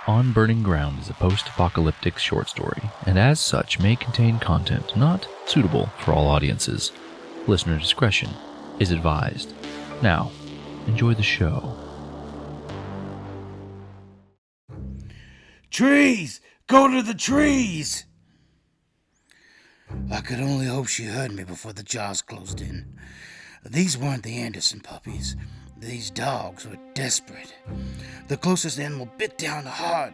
On Burning Ground is a post-apocalyptic short story, and as such may contain content not suitable for all audiences. Listener discretion is advised. Now, enjoy the show. Trees! Go to the trees! I could only hope she heard me before the jaws closed in. These weren't the Anderson puppies. These dogs were desperate. The closest animal bit down hard.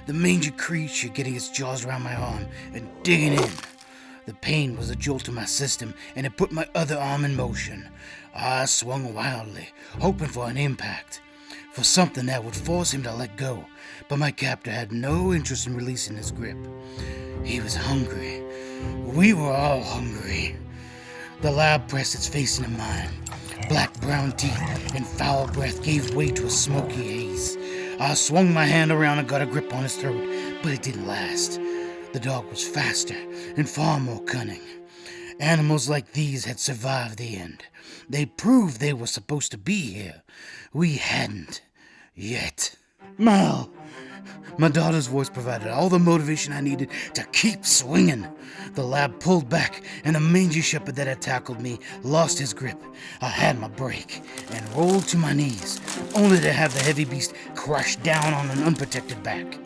The mangy creature getting its jaws around my arm and digging in. The pain was a jolt to my system, and it put my other arm in motion. I swung wildly, hoping for an impact, for something that would force him to let go, but my captor had no interest in releasing his grip. He was hungry. We were all hungry. The lab pressed its face into mine. Black-brown teeth and foul breath gave way to a smoky haze. I swung my hand around and got a grip on his throat, but it didn't last. The dog was faster and far more cunning. Animals like these had survived the end. They proved they were supposed to be here. We hadn't. Yet. Mal! My daughter's voice provided all the motivation I needed to keep swinging. The lab pulled back, and the mangy shepherd that had tackled me lost his grip. I had my break and rolled to my knees, only to have the heavy beast crash down on an unprotected back.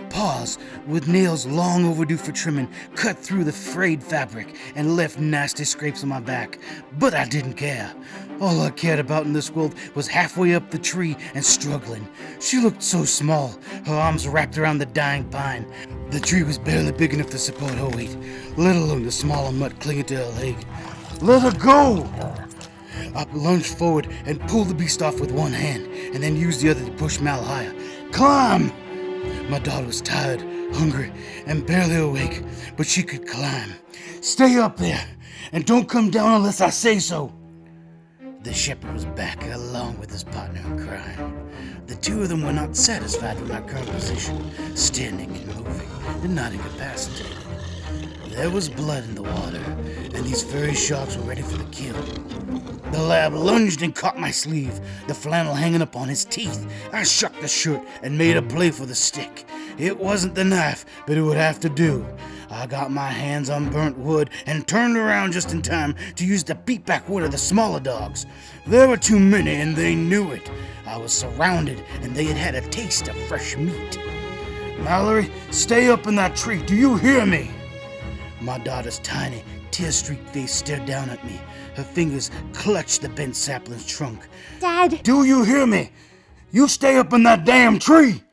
Paws, with nails long overdue for trimming, cut through the frayed fabric and left nasty scrapes on my back. But I didn't care. All I cared about in this world was halfway up the tree and struggling. She looked so small, her arms wrapped around the dying pine. The tree was barely big enough to support her weight, let alone the smaller mutt clinging to her leg. Let her go! I lunged forward and pulled the beast off with one hand, and then used the other to push Mal higher. Climb! My daughter was tired, hungry, and barely awake, but she could climb. Stay up there, and don't come down unless I say so. The shepherd was back, along with his partner in crime. The two of them were not satisfied with my current position, standing and moving, and not incapacitated. There was blood in the water, and these furry sharks were ready for the kill. The lab lunged and caught my sleeve, the flannel hanging up on his teeth. I shook the shirt and made a play for the stick. It wasn't the knife, but it would have to do. I got my hands on burnt wood and turned around just in time to use the beatback wood of the smaller dogs. There were too many, and they knew it. I was surrounded, and they had had a taste of fresh meat. Mallory, stay up in that tree. Do you hear me? My daughter's tiny, tear-streaked face stared down at me. Her fingers clutched the bent sapling's trunk. Dad! Do you hear me? You stay up in that damn tree!